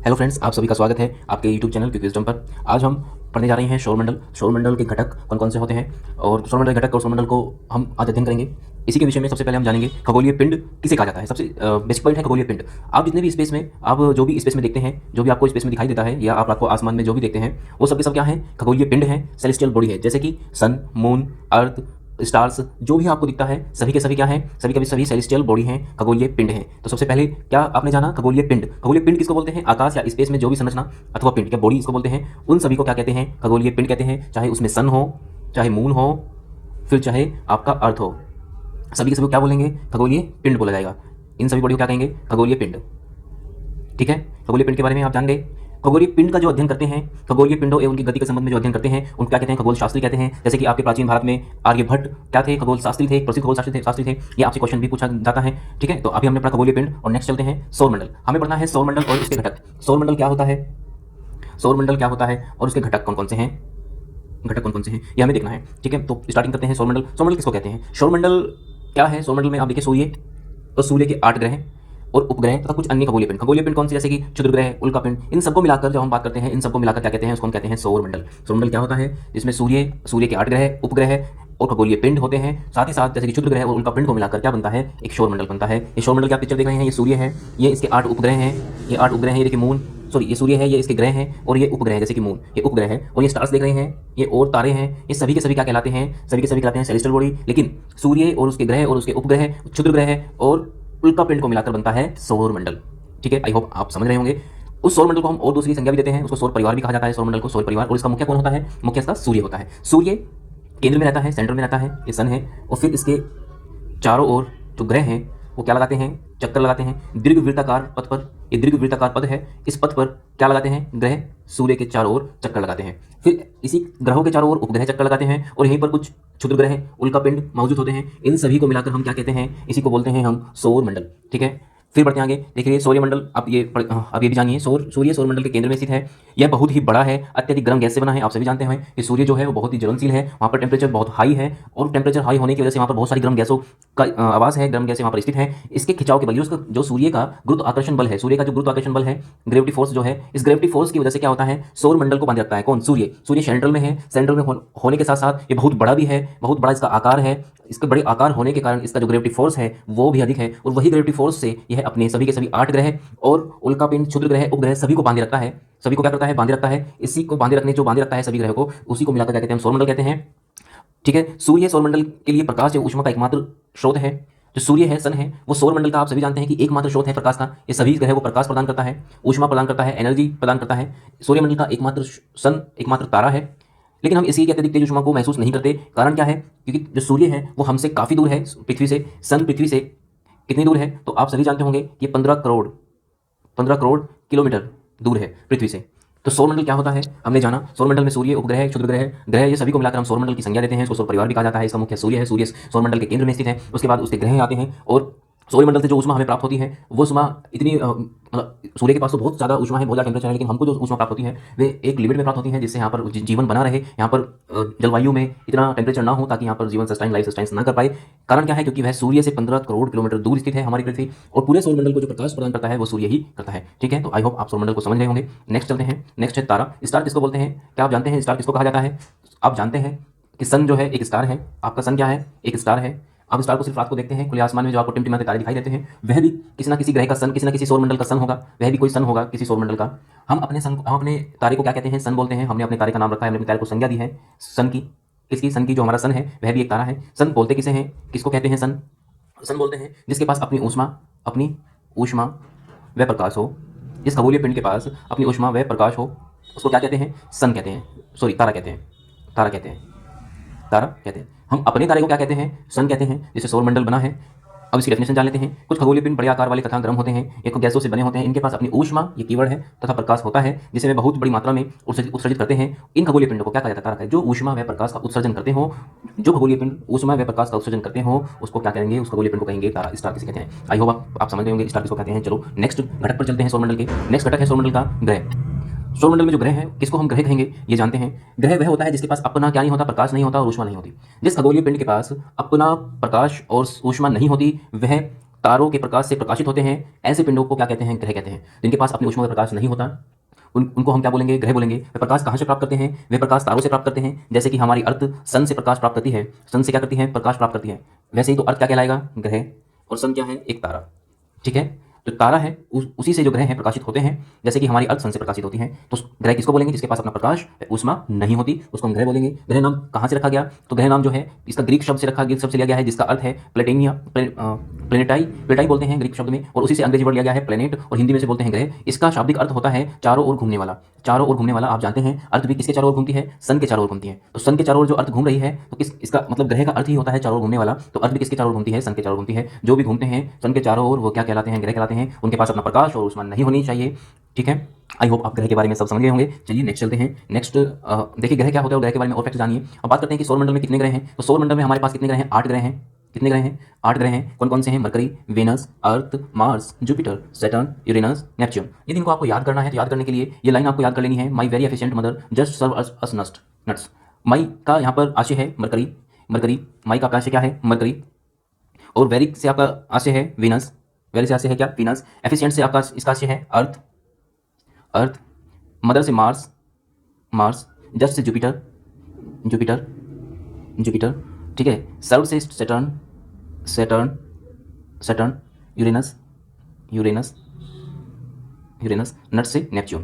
Hello friends, आप सभी का स्वागत है आपके यूट्यूब चैनल क्विक विजडम पर। आज हम पढ़ने जा रहे हैं सौरमंडल। सौरमंडल के घटक कौन कौन से होते हैं और सौरमंडल के घटक और सौरमंडल को हम आज अध्ययन करेंगे। इसी के विषय में सबसे पहले हम जानेंगे खगोलीय पिंड किसे कहा जाता है। सबसे बेसिक पॉइंट है खगोलीय पिंड। आप जितने भी स्पेस में आप जो भी स्पेस में देखते हैं, जो भी आपको स्पेस में दिखाई देता है या आप रात को आसमान में जो भी देखते हैं, वो सब के सब क्या है? खगोलीय पिंड है, सेलेस्टियल बॉडी है। जैसे कि सन, मून, अर्थ, स्टार्स, जो भी आपको दिखता है सभी के सभी क्या हैं? सभी के सभी सेलेस्टियल बॉडी हैं, खगोलीय पिंड हैं। तो सबसे पहले क्या आपने जाना? खगोलीय पिंड। खगोलीय पिंड किसको बोलते हैं? आकाश या स्पेस में जो भी संरचना अथवा पिंड क्या बॉडी इसको बोलते हैं, उन सभी को क्या कहते हैं? खगोलीय पिंड कहते हैं। चाहे उसमें सन हो, चाहे मून हो, फिर चाहे आपका अर्थ हो, सभी के सभी क्या बोलेंगे? खगोलीय पिंड बोला जाएगा। इन सभी बॉडी को क्या कहेंगे? खगोलीय पिंड। ठीक है, खगोलीय पिंड के बारे में आप जान गए। खगोलीय पिंड का जो अध्ययन करते हैं, खगोलीय पिंडों एवं उनकी गति के संबंध में जो अध्ययन करते हैं, उनको क्या कहते हैं? खगोल शास्त्री कहते हैं। जैसे कि आपके प्राचीन भारत में आर्यभट्ट क्या थे? खगोल शास्त्री थे, प्रसिद्ध खगोल शास्त्री थे। ये आपसे क्वेश्चन भी पूछा जाता है। ठीक है, तो अभी हमने पढ़ा खगोलीय पिंड और नेक्स्ट चलते हैं सौरमंडल। हमें पढ़ना है सौरमंडल और उसके घटक। सौरमंडल क्या होता है? सौरमंडल क्या होता है और उसके घटक कौन कौन से हैं? घटक कौन कौन से हैं ये हमें देखना है। ठीक है, तो स्टार्टिंग करते हैं सौरमंडल। सौरमंडल किसको कहते हैं? सौरमंडल क्या है? सौरमंडल में आप देखिए सूर्य और सूर्य के 8 ग्रह और उपग्रह तथा कुछ अन्य खगोलीय पिंड। खगोलीय पिंड कौन से? जैसे कि क्षुद्र ग्रह, उल्का पिंड, इन सबको मिलाकर जब हम बात करते हैं, इन सबको मिलाकर क्या कहते हैं? उसको हम कहते हैं सौरमंडल। सौरमंडल क्या होता है? जिसमें सूर्य के 8 ग्रह, उपग्रह और खगोलीय पिंड होते हैं। साथ ही साथ जैसे कि क्षुद्र ग्रह और उल्का पिंड को मिलाकर क्या बनता है? एक सौरमंडल बनता है। ये सौरमंडल क्या पिक्चर देख रहे हैं? ये सूर्य है, ये इसके 8 उपग्रह हैं, ये 8 उपग्रह हैं। ये देखिए मून, सॉरी ये सूर्य है, ये इसके ग्रह हैं और ये उपग्रह है, जैसे कि मून ये उपग्रह है। और ये स्टार्स देख रहे हैं, ये और तारे हैं। ये सभी के सभी क्या कहलाते हैं? सभी के सभी कहलाते हैं सेलेस्टियल बॉडी। लेकिन सूर्य और उसके ग्रह और उसके उपग्रह, क्षुद्र ग्रह और उल्का पिंड को मिलाकर बनता है सौरमंडल। ठीक है, आई होप आप समझ रहे होंगे। उस सौरमंडल को हम और दूसरी संज्ञा भी देते हैं, उसको सौर परिवार भी कहा जाता है। सौरमंडल को सौर परिवार। और इसका मुख्य कौन होता है? मुख्य इसका सूर्य होता है। सूर्य केंद्र में रहता है, सेंटर में रहता है, ये सन है। और फिर इसके चारों ओर जो ग्रह हैं वो क्या लगाते हैं? चक्कर लगाते हैं दीर्घवृत्ताकार पथ पर। ये दीर्घवृत्ताकार पथ है, इस पथ पर क्या लगाते हैं? ग्रह सूर्य के चारों ओर चक्कर लगाते हैं। फिर इसी ग्रहों के चारों ओर उपग्रह चक्कर लगाते हैं और यहीं पर कुछ क्षुद्र ग्रह, उल्का पिंड मौजूद होते हैं। इन सभी को मिलाकर हम क्या कहते हैं? इसी को बोलते हैं हम सौरमंडल। ठीक है, फिर बढ़ते हैं आगे। देखिए सौरमंडल, आप ये भी जानिए। सूर्य सौरमंडल के केंद्र में स्थित है। यह बहुत ही बड़ा है, अत्यधिक गर्म गैस से बना है। आप सभी जानते हैं कि सूर्य जो है वो बहुत ही ज्वलनशील है, वहाँ पर टेम्परेचर बहुत हाई है और टेम्परेचर हाई होने की वजह से वहाँ पर बहुत सारी गर्म गैसों का आवास है, गर्म गैसें वहाँ पर स्थित है। इसके खिंचाव के बल, उसका जो सूर्य का गुरुत्वाकर्षण बल है, सूर्य का जो गुरुत्वाकर्षण बल है, ग्रेविटी फोर्स जो है, इस ग्रेविटी फोर्स की वजह से क्या होता है? सौरमंडल को बांधे रखता है। कौन? सूर्य। सूर्य सेंट्रल में है, सेंट्रल में होने के साथ साथ ये बहुत बड़ा भी है, बहुत बड़ा इसका आकार है। इसके बड़े आकार होने के कारण इसका जो ग्रेविटी फोर्स है वो भी अधिक है और वही ग्रेविटी फोर्स से यह अपने सभी के सभी 8 ग्रह और उल्का पिंड, क्षुद्र ग्रह, उपग्रह सभी को बांधे रखता है। सभी को क्या करता है? बांधे रखता है। इसी को बांधे रखता है सभी ग्रह को, उसी को मिलाकर क्या कहते हैं? हम सौरमंडल कहते हैं। ठीक है, सूर्य सौरमंडल के लिए प्रकाश या ऊष्मा का एकमात्र स्रोत है। जो सूर्य है, सन है, वो सौरमंडल का आप सभी जानते हैं कि एकमात्र स्रोत है प्रकाश का। ये सभी ग्रह को प्रकाश प्रदान करता है, ऊष्मा प्रदान करता है, एनर्जी प्रदान करता है। सूर्यमंडल का एकमात्र सन, एकमात्र तारा है। लेकिन हम इसी के अत्यधिक तेज ऊष्मा को महसूस नहीं करते। कारण क्या है? क्योंकि जो सूर्य है वो हमसे काफ़ी दूर है पृथ्वी से। सन पृथ्वी से कितनी दूर है? तो आप सभी जानते होंगे कि 15 करोड़ किलोमीटर दूर है पृथ्वी से। तो सौरमंडल क्या होता है हमने जाना। सौरमंडल में सूर्य, उपग्रह, क्षुद्र ग्रह, ये सभी को मिलाकर हम सौरमंडल की संज्ञा देते हैं। इसको सौर परिवार भी कहा जाता है। इसका मुख्य सूर्य है, सूर्य सौरमंडल के केंद्र में स्थित है। उसके बाद उसके ग्रह आते हैं और सौरमंडल से जो ऊष्मा हमें प्राप्त होती है वो ऊष्मा इतनी सूर्य के पास तो बहुत ज़्यादा ऊष्मा है, बहुत ज़्यादा टेम्परेचर है, लेकिन हमको जो ऊष्मा प्राप्त होती है वे एक लिमिट में प्राप्त होती है, जिससे यहाँ पर जीवन बना रहे। यहाँ पर जलवायु में इतना टेम्परेचर ना हो ताकि यहाँ पर जीवन लाइफ सस्टेन ना कर पाए। कारण क्या है? क्योंकि वह सूर्य से 15 करोड़ किलोमीटर दूर स्थित है हमारी पृथ्वी, और पूरे सौरमंडल को जो प्रकाश प्रदान करता है वो सूर्य ही करता है। ठीक है, तो आई होप आप सौरमंडल को समझ रहे होंगे। नेक्स्ट चलते हैं। नेक्स्ट है तारा। स्टार किसको बोलते हैं? क्या आप जानते हैं स्टार किसको कहा जाता है? आप जानते हैं कि सन जो है एक स्टार है। आपका सन क्या है? एक स्टार है। आप स्टार को सिर्फ रात को देखते हैं, खुले आसमान में जो आपको टिमटिमाते तारे दिखाई देते हैं, वह भी किसी ना किसी ग्रह का सन, किसी ना किसी सौरमंडल का सन होगा। वह भी कोई सन होगा किसी सौरमंडल का। हम अपने तारे को क्या कहते हैं? सन बोलते हैं। हमने अपने तारे का नाम रखा है, हमने अपने तारे को संज्ञा दी है सन की। किसकी? सन की। जो हमारा सन है वह भी एक तारा है। सन बोलते किसे हैं? किसको कहते हैं सन? सन बोलते हैं जिसके पास अपनी ऊष्मा व प्रकाश हो। जिस खगोलीय पिंड के पास अपनी ऊष्मा व प्रकाश हो उसको क्या कहते हैं? सन कहते हैं, सॉरी तारा कहते हैं। तारा कहते हैं। हम अपने तारे को क्या कहते हैं? सन कहते हैं, जिससे सौरमंडल बना है। अब इसकी डेफिनेशन जान लेते हैं। कुछ खगोलीय पिंड बड़े आकार वाले तथा गर्म होते हैं, एक गैसों से बने होते हैं। इनके पास अपनी ऊष्मा, ये कीवर्ड है, तथा प्रकाश होता है, जिसे वे बहुत बड़ी मात्रा में उत्सर्जित करते हैं। इन खगोलीय पिंडों को क्या कहा जाता है? जो ऊष्मा व प्रकाश का उत्सर्जन करते हो, जो खगोलीय पिंड ऊष्मा व प्रकाश का उत्सर्जन करते हो उसको क्या कहेंगे? उस खगोलीय पिंड को कहेंगे तारा। स्टार किसे कहते हैं? आई होप आप समझ गए होंगे स्टार किसको कहते हैं। चलो नेक्स्ट घटक पर चलते हैं सौरमंडल के। नेक्स्ट घटक है सौरमंडल का ग्रह। सौरमंडल में जो ग्रह है किसको हम ग्रह कहेंगे ये जानते हैं। ग्रह वह होता है जिसके पास अपना क्या नहीं होता? प्रकाश नहीं होता और ऊष्मा नहीं होती। जिस खगोलीय पिंड के पास अपना प्रकाश और ऊष्मा नहीं होती वह तारों के प्रकाश से प्रकाशित होते हैं, ऐसे पिंडों को क्या कहते हैं? ग्रह कहते हैं। जिनके पास अपनी ऊष्मा का प्रकाश नहीं होता, उनको हम क्या बोलेंगे? ग्रह बोलेंगे। वे प्रकाश कहाँ से प्राप्त करते हैं? वे प्रकाश तारों से प्राप्त करते हैं। जैसे कि हमारी अर्थ सन से प्रकाश प्राप्त करती है, सन से क्या करती है? प्रकाश प्राप्त करती है। वैसे ही तो अर्थ क्या कहलाएगा? ग्रह। और सन क्या है? एक तारा। ठीक है, जो तारा है उसी से जो ग्रह हैं प्रकाशित होते हैं। जैसे कि हमारी अर्थ सन से प्रकाशित होती है, तो ग्रह किसको बोलेंगे? जिसके पास अपना प्रकाश ऊष्मा नहीं होती, उसको हम ग्रह बोलेंगे। ग्रह नाम कहाँ से रखा गया? तो ग्रह नाम जो है इसका ग्रीक शब्द से ग्रीक शब्द से लिया गया है, जिसका अर्थ है प्लेटेनिया, प्लेटाई बोलते हैं ग्रीक शब्द में, और उसी से अंग्रेजी वर्ड लिया गया है प्लेनेट, और हिंदी में से बोलते हैं ग्रह। इसका शाब्दिक अर्थ होता है चारों ओर घूमने वाला। चारों ओर घूमने वाला, आप जानते हैं अर्थ भी किसके चारों ओर घूमती है? सन के चारों ओर घूमती है। तो सन के चारों ओर जो अर्थ घूम रही है, तो किस इसका मतलब ग्रह का अर्थ ही होता है चारों ओर घूमने वाला। तो अर्थ भी किसके चारों ओर घूमती है? सन के चारों ओर घूमती है। जो भी घूमते हैं सन के चारों ओर वो क्या कहलाते हैं? ग्रह कहलाते हैं। उनके पास अपना प्रकाश और ऊष्मा नहीं होनी चाहिए। ठीक है, आई होप आप ग्रह के बारे में सब समझ गए होंगे। चलिए नेक्स्ट चलते हैं। नेक्स्ट देखिए ग्रह क्या होता है और ग्रह के बारे में और फैक्ट जानिए। अब बात करते हैं कि सौरमंडल में कितने ग्रह हैं। तो सौरमंडल में हमारे पास कितने ग्रह हैं? 8 ग्रह हैं। कितने ग्रह हैं? 8 ग्रह हैं। कौन कौन से हैं? Mercury, Venus, Earth, Mars, Jupiter, Saturn, Uranus, Neptune. यदि इनको आपको याद करना है तो याद करने के लिए ये लाइन आपको याद कर लेनी है। My very efficient mother just serve us nuts. My का यहाँ पर आशय है मरकरी। माई का आशय क्या है? मरकरी। और वेरी से आपका आशय है वीनस। वेरी से आशय है क्या? वीनस। एफिशिएंट से आपका इसका आशय है अर्थ। मदर से मार्स। Just say Jupiter. ठीक है। सर्व से सैटर्न। यूरेनस। नट से नेपच्यून।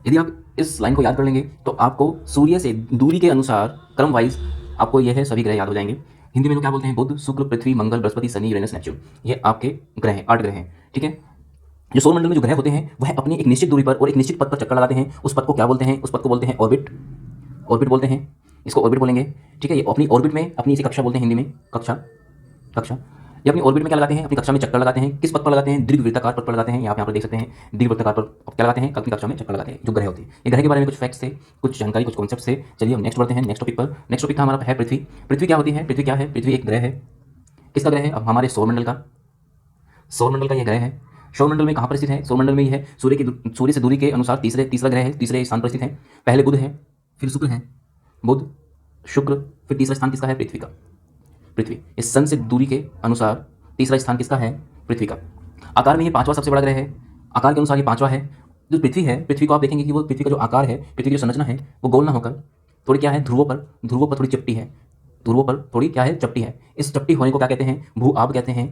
यदि आप इस लाइन को याद कर लेंगे तो आपको सूर्य से दूरी के अनुसार क्रम वाइज आपको यह है सभी ग्रह याद हो जाएंगे। हिंदी में तो क्या बोलते हैं? बुध, शुक्र, पृथ्वी, मंगल, बृहस्पति, शनि, यूरेनस, नेपच्यून। ये आपके ग्रह हैं, 8 ग्रह हैं। ठीक है, जो सौरमंडल में जो ग्रह होते हैं वह अपनी एक निश्चित दूरी पर और एक निश्चित पथ पर चक्कर लगाते हैं। उस पथ को क्या बोलते हैं? उस पथ को बोलते हैं ऑर्बिट बोलते हैं। इसको ऑर्बिट बोलेंगे। ठीक है, ये अपनी ऑर्बिट में अपनी इसे कक्षा बोलते हैं, हिंदी में कक्षा। ये अपनी ऑर्बिट में क्या लगाते हैं? अपनी कक्षा में चक्कर लगाते हैं। किस पथ पर लगाते हैं? दीर्घवृत्ताकार पथ पर लगाते हैं। यहाँ पर देख सकते हैं दीर्घवृत्ताकार पर क्या लगाते हैं? अपनी कक्षा में चक्कर लगाते हैं जो ग्रह होते हैं। ये ग्रह के बारे में कुछ फैक्ट्स थे, कुछ जानकारी, कुछ कॉन्सेप्ट से। चलिए हम नेक्स्ट बढ़ते हैं नेक्स्ट टॉपिक पर। नेक्स्ट टॉपिक हमारा है पृथ्वी। पृथ्वी क्या होती है? पृथ्वी क्या है? पृथ्वी एक ग्रह है। किसका ग्रह है? अब हमारे सौरमंडल का यह ग्रह है। सौरमंडल में कहाँ पर स्थित है? सौरमंडल में यह है सूर्य से दूरी के अनुसार तीसरा ग्रह है, तीसरे स्थान पर स्थित है। पहले बुध है, फिर शुक्र है, बुध, शुक्र, फिर तीसरा स्थान किसका है? पृथ्वी। इस सन से दूरी के अनुसार तीसरा स्थान किसका है? पृथ्वी का। आकार में ये 5वां सबसे बड़ा ग्रह है। आकार के अनुसार ये 5वां है। जो पृथ्वी है, पृथ्वी को आप देखेंगे कि वो पृथ्वी का जो आकार है, पृथ्वी की जो संरचना है, वो गोल ना होकर थोड़ी क्या है? ध्रुवों पर थोड़ी चपटी है। ध्रुवों पर थोड़ी क्या है? चपटी है। इस चपटी होने को क्या कहते हैं? भू आब कहते हैं।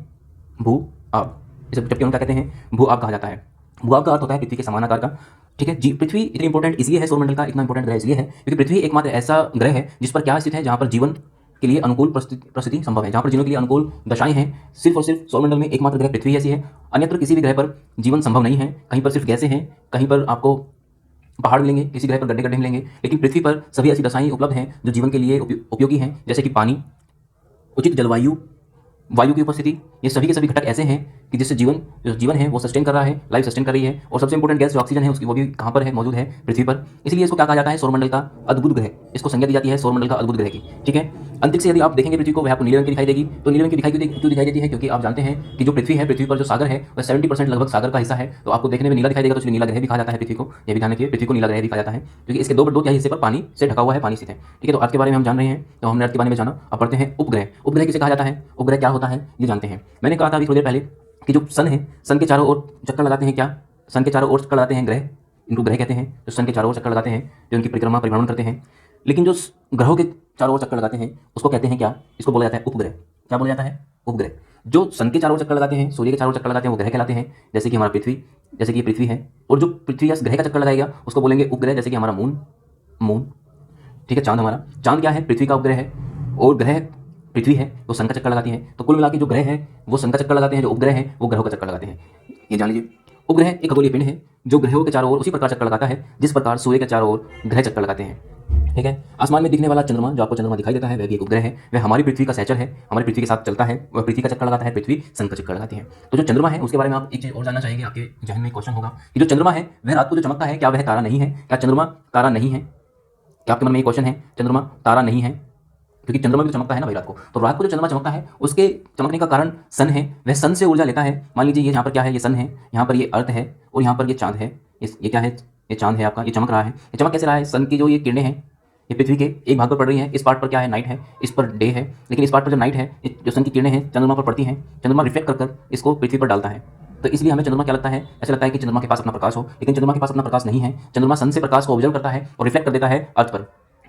भू आब, इसे चपटी होने क्या कहते हैं? भू आब कहा जाता है। भू आब का अर्थ होता है पृथ्वी के समान आकार का। ठीक है जी। पृथ्वी इतनी इंपॉर्टेंट इसलिए है, सौरमंडल का इतना इंपॉर्टेंट ग्रह इसलिए है क्योंकि पृथ्वी एकमात्र ऐसा ग्रह है जिस पर क्या स्थित है? जहाँ पर जीवन के लिए अनुकूल परिस्थिति संभव है, जहाँ पर जीवन के लिए अनुकूल दशाएं हैं। सिर्फ और सिर्फ सौरमंडल में एकमात्र ग्रह पृथ्वी ऐसी है। अन्यत्र किसी भी ग्रह पर जीवन संभव नहीं है। कहीं पर सिर्फ गैसें हैं, कहीं पर आपको पहाड़ मिलेंगे, किसी ग्रह पर गड्ढे मिलेंगे, लेकिन पृथ्वी पर सभी ऐसी दशाएं उपलब्ध हैं जो जीवन के लिए उपयोगी हैं। जैसे कि पानी, उचित जलवायु, वायु की उपस्थिति, ये सभी के सभी घटक ऐसे हैं कि जिससे जीवन है वो सस्टेन कर रहा है, लाइफ सस्टेन कर रही है। और सबसे इंपॉर्टेंट गैस जो ऑक्सीजन है उसकी वो भी कहाँ पर है? मौजूद है पृथ्वी पर। इसलिए इसको क्या कहा जाता है? सौरमंडल का अद्भुत ग्रह। इसको संज्ञा दी जाती है सौरमंडल का अद्भुत ग्रह की। ठीक है, अंतरिक्ष से यदि आप देखेंगे पृथ्वी को, वह आपको नीले रंग की दिखाई देगी। तो नीले रंग की क्यों दिखाई देती है? क्योंकि आप जानते हैं कि जो पृथ्वी है, पृथ्वी पर जो सागर है वह 70% लगभग सागर का हिस्सा है। तो आपको देखने में नीला दिखाई देगा, तो इसलिए नीला ग्रह भी कहा जाता है पृथ्वी को। यह भी ध्यान रखिए, पृथ्वी को नीला ग्रह भी कहा जाता है क्योंकि इसके 2/2 हिस्से पर पानी से ढका हुआ है, पानी स्थित है। ठीक है, तो अर्थ के बारे में हम जान रहे हैं, तो हमने अर्थ के बारे में जाना। अब पढ़ते हैं उपग्रह। उपग्रह किसे कहा जाता है? उपग्रह क्या होता है ये जानते हैं। मैंने कहा था अभी थोड़ी देर पहले कि जो सन है, सन के चारों ओर चक्कर लगाते हैं। क्या? सन के चारों ओर चक्कर लगाते हैं ग्रह, इनको ग्रह कहते हैं। जो सन के चारों ओर चक्कर लगाते हैं, जो उनकी परिभ्रमण करते हैं। लेकिन जो ग्रहों के चारों ओर चक्कर लगाते हैं उसको कहते हैं क्या? इसको बोला जाता है उपग्रह। क्या बोला जाता है? उपग्रह। जो सन के चारों ओर चक्कर लगाते हैं, सूर्य के चारों ओर चक्कर लगाते हैं, वो ग्रह कहलाते हैं। जैसे कि हमारा पृथ्वी, जैसे कि पृथ्वी है। और जो पृथ्वी या ग्रह का चक्कर लगाएगा उसको बोलेंगे उपग्रह। जैसे कि हमारा मून। ठीक है, चांद, हमारा चांद क्या है? पृथ्वी का उपग्रह है। और ग्रह पृथ्वी है तो सन का चक्कर लगाती है। तो कुल मिला के जो ग्रह है वो सन का चक्कर लगाते हैं, जो उपग्रह है वो ग्रहों का चक्कर लगाते हैं। ये जान लीजिए, उपग्रह एक खगोलीय पिंड है जो ग्रहों के चारों ओर उसी प्रकार चक्कर लगाता है जिस प्रकार सूर्य के चारों ओर ग्रह चक्कर लगाते हैं। ठीक है, आसमान में दिखने वाला चंद्रमा, जो आपको चंद्रमा दिखाई देता है, वह भी एक उपग्रह है। वह हमारी पृथ्वी का सहचर है, हमारी पृथ्वी के साथ चलता है, वह पृथ्वी का चक्कर लगाता है, पृथ्वी सन का चक्कर लगाती है। तो जो चंद्रमा है उसके बारे में आप एक चीज और जानना चाहेंगे, आपके जहन में क्वेश्चन होगा कि जो चंद्रमा है वह रात को जो चमकता है, क्या वह तारा नहीं है? क्या चंद्रमा तारा नहीं है? क्या आपके मन में ये क्वेश्चन है? चंद्रमा तारा नहीं है क्योंकि चंद्रमा भी तो चमकता है ना भाई रात को। तो रात को जो चंद्रमा चमकता है उसके चमकने का कारण सन है। वह सन से ऊर्जा लेता है। मान लीजिए ये यहाँ पर क्या है? ये सन है, यहाँ पर ये अर्थ है, और यहाँ पर ये चांद है। ये क्या है? ये चांद है आपका, ये चमक रहा है। ये चमक कैसे रहा है? सन की जो ये किरणें हैं, ये पृथ्वी के एक भाग पर पड़ रही है। इस पार्ट पर क्या है, नाइट है, इस पर डे है। लेकिन इस पार्ट पर जो नाइट है, जो सन की किरणें हैं चंद्रमा पर पड़ती हैं, चंद्रमा रिफ्लेक्ट कर कर इसको पृथ्वी पर डालता है। तो इसलिए हमें चंद्रमा क्या लगता है, ऐसा लगता है कि चंद्रमा के पास अपना प्रकाश हो, लेकिन चंद्रमा के पास अपना प्रकाश नहीं है। चंद्रमा सन से प्रकाश को ऑब्जर्व करता है और रिफ्लेक्ट कर देता है अर्थ पर।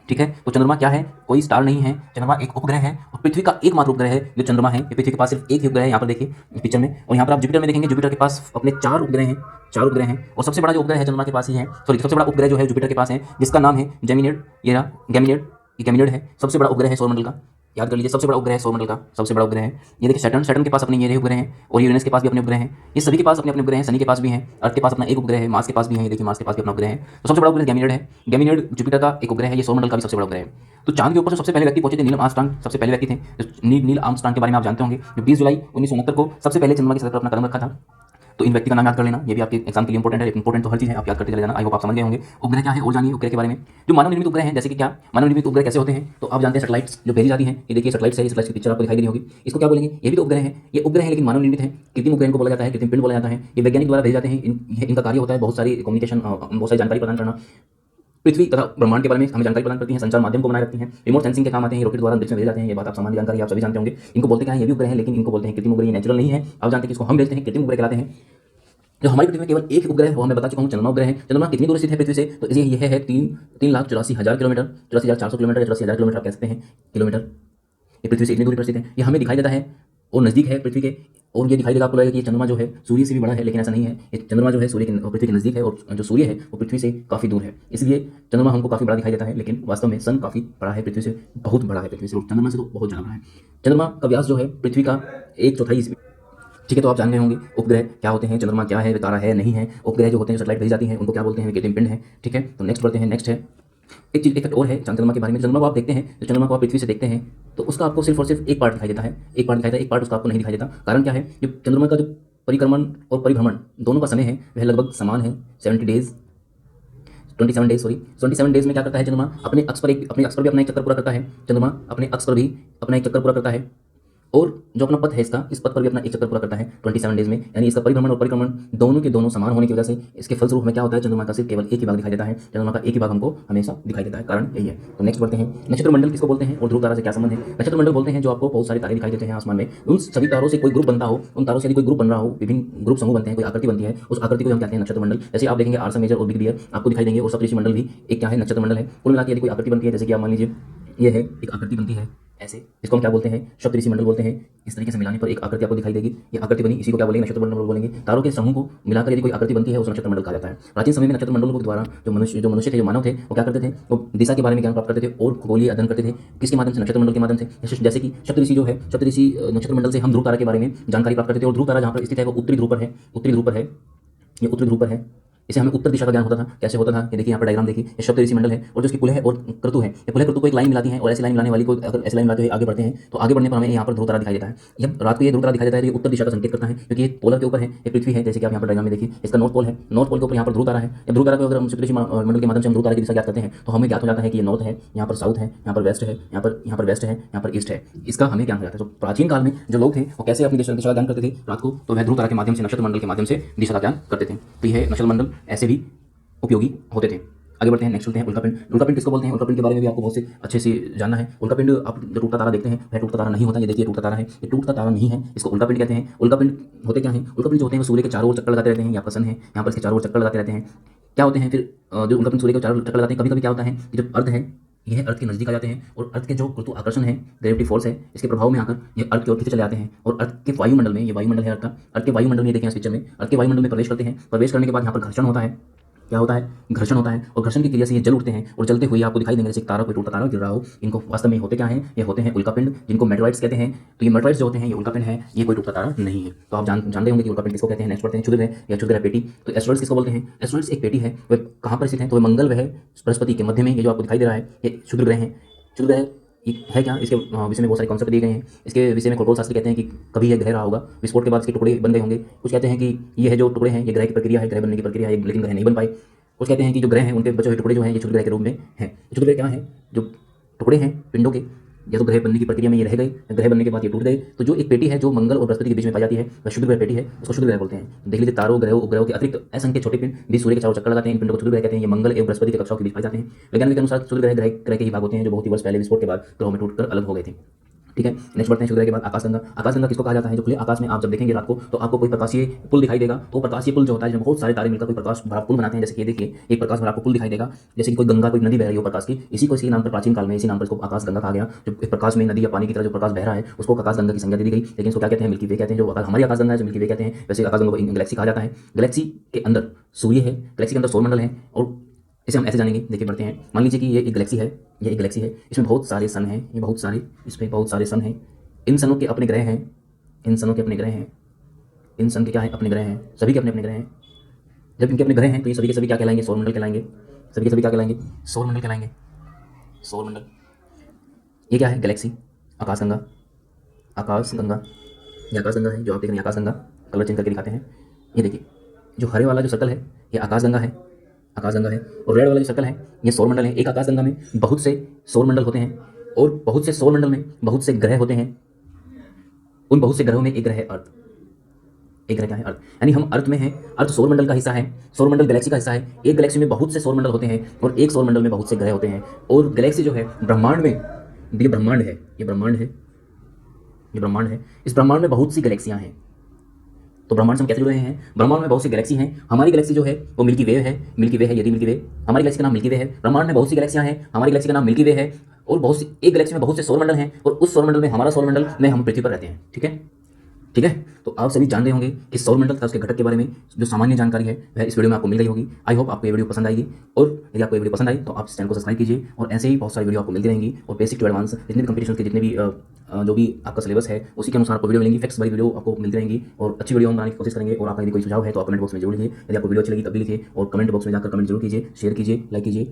ठीक है, तो चंद्रमा क्या है, कोई स्टार नहीं है, चंद्रमा एक उपग्रह है और पृथ्वी का एकमात्र उपग्रह है जो चंद्रमा है। ये पृथ्वी के पास सिर्फ एक ही उपग्रह है, यहाँ पर देखिए पिक्चर में। और यहाँ पर आप जुपिटर में देखेंगे, जुपिटर के पास अपने 4 उपग्रह हैं, 4 उपग्रह हैं। और सबसे बड़ा जो उपग्रह है चंद्रमा के पास ही है, सॉरी सबसे बड़ा उपग्रह जो है जुपिटर के पास है, जिसका नाम है जेमिनिड। ये रहा गैमिनिड, ये गैमिनिड है, सबसे बड़ा उपग्रह है सौरमंडल का। याद कर लीजिए, सबसे बड़ा उपग्रह है सौरमंडल का, सबसे बड़ा उपग्रह है। ये देखिए सैटर्न, सैटर्न के पास अपने ये रहे उपग्रह हैं और यूरेनस के पास भी अपने उपग्रह हैं। ये सभी के पास अपने अपने उपग्रह हैं, शनि के पास भी हैं, अर्थ के पास अपना एक उपग्रह है, मार्स के पास भी है। ये देखिए मार्स के पास भी अपना उपग्रह है। तो सबसे बड़ा उपग्रह गैमिनिड है। गैमिनिड जुपिटर का एक उपग्रह है, ये सौरमंडल का भी सबसे बड़ा उपग्रह है। तो चांद के ऊपर जो सबसे पहले व्यक्ति पहुंचे थे, नील आर्मस्ट्रांग सबसे पहले व्यक्ति थे। नील आर्मस्ट्रांग के बारे में आप जानते होंगे, जो 20 जुलाई 1969 को सबसे पहले चंद्रमा की सतह पर अपना कदम रखा था। तो इन व्यक्ति का नाम याद कर लेना, ये भी आपके एग्जाम के लिए इंपॉर्टेंट है। इंपॉर्टेंट तो हर चीज़ है, आप याद करते चले जाना। आई होप आप समझ गए होंगे उपग्रह क्या है और जानिए उपग्रह के बारे में। जो मानव निर्मित उपग्रह हैं, जैसे कि क्या मानव निर्मित उपग्रह कैसे होते हैं, तो आप जानते हैं सैटेलाइट्स जो भेजी जाती हैं। ये देखिए सैटेलाइट्स है, इस सैटेलाइट की पिक्चर आपको दिखाई दे रही होगी। इसको क्या बोलेंगे, ये भी तो उपग्रह है। ये उपग्रह है लेकिन मानव निर्मित है, कृत्रिम उपग्रह को बोला जाता है, कृत्रिम पिंड बोला जाता है। ये वैज्ञानिक द्वारा भेजे जाते हैं। इनका कार्य होता है बहुत सारी कम्युनिकेशन, बहुत सारी जानकारी प्रदान करना, पृथ्वी तथा ब्रह्मांड के बारे में हमें जानकारी प्रदान करती हैं, संचार माध्यम को बनाए रखती हैं, रिमोट सेंसिंग के काम आते हैं, रॉकेट द्वारा अंतरिक्ष में भेजे जाते हैं। ये बात आप सामान्य जानकारी आप सभी जानते होंगे। इनको बोलते क्या है, ये भी उपग्रह है लेकिन इनको बोलते हैं कृत्रिम उपग्रह, ये नेचुरल नहीं है। आप जानते हैं कि इसको हम भेजते हैं, कृत्रिम उपग्रह कहलाते हैं। जो हमारी पृथ्वी में केवल एक ही उपग्रह है, वो मैं बता चुका हूँ, चंद्रमा उपग्रह है। चंद्रमा कितनी दूर स्थित है पृथ्वी से, तो ये है 3,84,000 किलोमीटर, 84,400 किलोमीटर या 84,000 किलोमीटर आप कह सकते हैं किलोमीटर। ये पृथ्वी से इतनी दूरी पर स्थित है। ये हमें दिखाई देता है और नजदीक है पृथ्वी के। और ये दिखाई देगा आपको लगेगा कि ये चंद्रमा जो है सूर्य से भी बड़ा है, लेकिन ऐसा नहीं है। ये चंद्रमा जो है सूर्य के पृथ्वी के नजदीक है और जो सूर्य है वो पृथ्वी से काफी दूर है। इसलिए चंद्रमा हमको काफी बड़ा दिखाई देता है, लेकिन वास्तव में सन काफी बड़ा है, पृथ्वी से बहुत बड़ा है, पृथ्वी से चंद्रमा से तो बहुत ज्यादा बड़ा है। चंद्रमा का व्यास जो है पृथ्वी का 1/4। ठीक है, तो आप जान गए होंगे उपग्रह क्या होते हैं, चंद्रमा क्या है, तारा है नहीं है। उपग्रह जो होते हैं, सैटेलाइट भेजी जाती हैं, उनको क्या बोलते हैं, कृत्रिम पिंड है। ठीक है, तो नेक्स्ट बढ़ते हैं। नेक्स्ट है एक चीज, एक फैक्ट और है चंद्रमा के बारे में। चंद्रमा को आप देखते हैं, तो चंद्रमा को आप पृथ्वी से देखते हैं तो उसका आपको सिर्फ और सिर्फ एक पार्ट दिखाई देता है, एक पार्ट दिखाई देता है, एक पार्ट उसका आपको नहीं दिखाई देता। कारण क्या है, जो चंद्रमा का जो परिक्रमण और परिभ्रमण दोनों का समय है वह लगभग समान है, 70 डेज, 27 डेज, सॉरी 27 डेज में क्या करता है चंद्रमा, अपने अक्ष पर अपना एक चक्कर पूरा करता है। चंद्रमा अपने अक्ष पर भी अपना एक चक्कर पूरा करता है और जो अपना पथ है इसका, इस पथ पर भी अपना एक चक्कर पूरा करता है 27 डेज में। यानी इसका परिभ्रमण और परिक्रमण दोनों के दोनों समान होने की वजह से इसके फलस्वरूप हमें क्या होता है, चंद्रमा का सिर्फ केवल एक ही भाग दिखाई देता है। चंद्रमा का एक ही भाग हमको हमेशा दिखाई देता है, कारण यही है। तो नेक्स्ट बढ़ते हैं, नक्षत्र मंडल किसको बोलते हैं और ध्रुव तारा से क्या संबंध है। नक्षत्र मंडल बोलते हैं जो आपको बहुत सारे तारे दिखाई देते हैं आसमान में, उन सभी तारों से कोई ग्रुप बनता हो, उन तारों से यदि कोई ग्रुप बन रहा हो, विभिन्न ग्रुप समूह बनते हैं, कोई आकृति बनती है, उस आकृति को हम कहते हैं नक्षत्र मंडल। जैसे आप देखेंगे आर्सा मेजर और बिग डियर आपको दिखाई देंगे, और सप्तऋषि मंडल भी एक क्या है, नक्षत्र मंडल है। कुल मिलाकर यदि कोई आकृति बनती है, जैसे कि आप मान लीजिए ये है एक आकृति बनती है ऐसे, इसको हम क्या बोलते हैं, सप्तऋषि मंडल बोलते हैं। इस तरीके से मिलाने पर एक आकृति आपको दिखाई देगी, ये आकृति बनी, इसी को क्या बोलेंगे, नक्षत्र मंडल बोलेंगे। तारों के समूह को मिलाकर यदि कोई आकृति बनती है, उस नक्षत्र मंडल कहा जाता है। प्राचीन समय में नक्षत्र मंडलों के द्वारा जो मनुष्य थे, जो मानव थे, वो क्या करते थे, वो दिशा के बारे में ज्ञान प्राप्त करते थे और खगोलीय अध्ययन करते थे। किसके माध्यम से, नक्षत्र मंडल के माध्यम से। जैसे कि सप्तऋषि जो है, सप्तऋषि नक्षत्र मंडल से हम ध्रुव तारा के बारे में जानकारी प्राप्त करते थे। और ध्रुव तारा जहाँ पर स्थित है वो उत्तरी ध्रुव पर है, उत्तरी ध्रुव पर है, ये उत्तरी ध्रुव पर है। इसे हमें उत्तर दिशा का ज्ञान होता था। कैसे होता था, ये देखिए यहाँ पर डायग्राम देखिए, ये सप्तऋषि मंडल है और जो इसकी कुल है और क्रतु है, ये कुल है क्रतु को एक लाइन मिलाती है और ऐसी लाइन मिलाने वाली को अगर ऐसी लाइन मिलाते हुए आगे बढ़ते हैं तो आगे बढ़ने पर हमें यहाँ पर ध्रुव तारा दिखाई देता है। जब रात को ये ध्रुव तारा दिखाई देता है तो ये उत्तर दिशा का संकेत करता है, क्योंकि ये पोलर के ऊपर है, ये पृथ्वी है। जैसे कि आप यहाँ पर डायग्राम में देखिए, इसका नॉर्थ पोल है, नॉर्थ पोल के ऊपर यहाँ पर ध्रुव तारा है। जब ध्रुव तारा को अगर हम सप्तऋषि मंडल के माध्यम से हम ध्रुव तारा की दिशा ज्ञात करते हैं तो हमें ज्ञात हो जाता है कि ये नॉर्थ है, यहाँ पर साउथ है, यहाँ पर वेस्ट है, यहाँ पर वेस्ट है, यहाँ पर ईस्ट है। इसका हमें ज्ञान हो जाता है। तो प्राचीन काल में जो लोग थे वो कैसे अपनी दिशा का ज्ञान करते थे रात को, तो वह ध्रुव तारा के माध्यम से, नक्षत्र मंडल के माध्यम से दिशा का ज्ञान करते थे। तो यह नक्षत्र मंडल ऐसे भी उपयोगी होते थे। आगे बढ़ते हैं, नेक्स्ट चलते हैं उल्कापिंड। उल्कापिंड किसको बोलते हैं, उल्कापिंड के बारे में भी आपको बहुत से अच्छे से जानना है। उल्कापिंड आप जो टूटता तारा देखते हैं वह टूटता तारा नहीं होता। ये देखिए टूटता तारा है, ये टूटता तारा नहीं है, इसको उल्कापिंड कहते हैं। उल्कापिंड होते क्या हैं, उल्कापिंड जो होते हैं वो सूर्य के चारों ओर चक्कर लगाते रहते हैं। यहाँ पर सन है, यहाँ पर इसके चारों ओर चक्कर लगाते रहते हैं। क्या होते हैं फिर जो उल्कापिंड सूर्य के चारों ओर चक्कर लगाते हैं, कभी कभी क्या होता है कि जब अर्थ है, यह अर्थ के नजदीक आ जाते हैं और अर्थ के जो गुरुत्व आकर्षण है, ग्रेविटी फोर्स है, इसके प्रभाव में आकर ये अर्थ की ओर खींचे चले जाते हैं और अर्थ के वायुमंडल में, ये वायुमंडल है अर्थ का, अर्थ के वायुमंडल में देखें इस पिक्चर में, अर्थ के वायुमंडल में प्रवेश करते हैं। प्रवेश करने के बाद यहाँ पर घर्षण होता है। क्या होता है, घर्षण होता है और घर्षण की क्रिया से ये जल उठते हैं और जलते हुए आपको दिखाई देंगे जैसे तारा, कोई टूटा तारा गिर रहा हो। इनको वास्तव में होते क्या हैं, ये होते हैं उल्कापिंड, जिनको मेटेराइट्स कहते हैं। तो ये मेटेराइट्स जो होते हैं ये उल्कापिंड है, ये कोई टूटा तारा नहीं है। तो आप जानते होंगे कि उल्कापिंड किसको कहते हैं। नेक्स्ट बढ़ते हैं, क्षुद्रग्रह या क्षुद्रग्रह पेटी। तो एस्ट्रॉइड्स किसको बोलते हैं, एस्ट्रॉइड्स एक पेटी है, वह कहाँ पर स्थित है, तो मंगल वह बृहस्पति के मध्य में, ये जो आपको दिखाई दे रहा है ये क्षुद्रग्रह है। क्षुद्रग्रह है क्या, इसके विषय में बहुत सारे कॉन्सेप्ट दिए गए हैं। इसके विषय में खगोल शास्त्री कहते हैं कि कभी यह ग्रह रहा होगा, विस्फोट के बाद इसके टुकड़े बन गए होंगे। कुछ कहते हैं कि ये है जो टुकड़े हैं ये ग्रह की प्रक्रिया है, ग्रह बनने की प्रक्रिया है, लेकिन ग्रह नहीं बन पाए। कुछ कहते हैं कि जो ग्रह हैं उनके बचे हुए टुकड़े जो हैं ये क्षुद्रग्रह के रूप में हैं। क्षुद्रग्रह क्या है, जो टुकड़े हैं पिंडों के, या तो ग्रह बनने की प्रक्रिया में ये रह गए, ग्रह बनने के बाद ये टूट गए, तो जो एक पेटी है जो मंगल और बृहस्पति के बीच में पाई जाती है वह शुद्ध ग्रह पेटी है, उसको शुद्ध ग्रह बोलते हैं। देख लीजिए तारों ग्रहों उपग्रहों के अतिरिक्त असंख्य छोटे पिंड भी सूर्य के चारों चक्कर लगाते हैं, इन पिंडों को क्षुद्र ग्रह कहते हैं। ये मंगल एवं बृहस्पति के कक्षाओं के बीच पाए जाते हैं। वैज्ञानिक के अनुसार क्षुद्र ग्रह ग्रह के ही भाग होते हैं जो बहुत ही वर्ष पहले विस्फोट के बाद ग्रहों में टूटकर अलग हो गए थे। ठीक है, नेक्स्ट बढ़ते हैं क्षुद्र ग्रह के बाद आकाशगंगा। आकाशगंगा किसको कहा जाता है? जो खुले आकाश में आप जब देखेंगे रात को तो आपको कोई प्रकाशीय पुल दिखाई देगा, तो प्रकाशीय पुल जो होता है जिसमें बहुत सारे तारे मिलकर कोई प्रकाश भरा पुल बनाते हैं, जैसे कि देखिए एक प्रकाश भरा आपको पुल दिखाई देगा, जैसे कि कोई गंगा कोई नदी बह रही हो प्रकाश की, इसी नाम पर प्राचीन काल में इसी नाम पर इसको आकाशगंगा कहा गया। जो एक प्रकाश में नदी या पानी की तरह जो प्रकाश बह रहा है उसको आकाशगंगा की संज्ञा दी गई। लेकिन इसको क्या कहते हैं? मिल्की वे कहते हैं। जो हमारी आकाशगंगा है जो मिल्की वे कहते हैं, वैसे आकाशगंगा को गैलेक्सी कहा जाता है। गैलेक्सी के अंदर सूर्य है, गैलेक्सी के अंदर सौरमंडल है, और इसे हम ऐसे जानेंगे। देखिए बढ़ते हैं, मान लीजिए कि ये एक गैलेक्सी है, ये एक गैलेक्सी है, इसमें बहुत सारे सन हैं, ये बहुत सारे, इसमें बहुत सारे सन हैं। इन सनों के अपने ग्रह हैं, इन सनों के अपने ग्रह हैं, इन सन के क्या है? अपने ग्रह हैं, सभी के अपने अपने ग्रह हैं। जब इनके अपने ग्रह हैं तो ये सभी के सभी क्या कहलाएंगे? सौरमंडल कहलाएंगे। सभी के सभी क्या कहलाएंगे? सौरमंडल कहलाएंगे। सौरमंडल, ये क्या है? गैलेक्सी, आकाशगंगा, आकाशगंगा, ये आकाशगंगा है जो आप देख रहे हैं। आकाशगंगा कलर चेंज करके दिखाते हैं। ये देखिए जो हरे वाला जो सर्कल है ये आकाशगंगा है, आकाशगंगा है, और रेड वाला जो सर्कल है ये सौरमंडल है। एक आकाशगंगा में बहुत से सौरमंडल होते हैं और बहुत से सौरमंडल में बहुत से ग्रह होते हैं। उन बहुत से ग्रहों में एक ग्रह है अर्थ। एक ग्रह क्या है? अर्थ। यानी हम अर्थ में हैं, अर्थ सौरमंडल का हिस्सा है, सौरमंडल गैलेक्सी का हिस्सा है। एक गैलेक्सी में बहुत से सौरमंडल होते हैं और एक सौरमंडल में बहुत से ग्रह होते हैं। और गैलेक्सी जो है ब्रह्मांड में, ये ब्रह्मांड है, ये ब्रह्मांड है, ये ब्रह्मांड है, इस ब्रह्मांड में बहुत सी गैलेक्सियां हैं। तो ब्रह्मांड से हम कैसे जुड़े हैं? ब्रह्मांड में बहुत सी गैलेक्सी हैं। हमारी गैलेक्सी जो है वो मिल्की वे है, मिल्की वे है, यदि मिल्की वे, हमारी गैलेक्सी का नाम मिल्की वे है। ब्रह्मांड में बहुत सी गैलेक्सियां हैं, हमारी गैलेक्सी का नाम मिल्की वे है, और बहुत सी एक गैलेक्सी में बहुत से सौरमंडल हैं, और उस सौरमंडल में हमारा सौरमंडल में हम पृथ्वी पर रहते हैं। ठीक है, ठीक है। तो आप सभी जान रहे होंगे कि सौरमंडल तथा उसके घटक के बारे में जो सामान्य जानकारी है वह इस वीडियो में आपको मिल गई होगी। आई होप आपको ये वीडियो पसंद आएगी, और यदि आपको ये वीडियो पसंद आई तो आप इस चैनल को सब्सक्राइब कीजिए, और ऐसे ही बहुत सारी वीडियो आपको मिलती रहेंगी। और बेसिक टू एडवांस जितने भी कंपटीशन के जितने भी जो भी आपका सिलेबस है उसी के अनुसार आपको वीडियो मिलेंगी, फैक्ट्स वाली वीडियो आपको मिलती रहेंगी, और अच्छी वीडियो हम बनाने की कोशिश करेंगे। और आपका यदि कोई सुझाव है तो आप कमेंट बॉक्स में जरूर लिखिए। यदि आपको वीडियो अच्छी लगी तब भी लिखिए, और कमेंट बॉक्स में जाकर कमेंट जरूर कीजिए, शेयर कीजिए, लाइक कीजिए।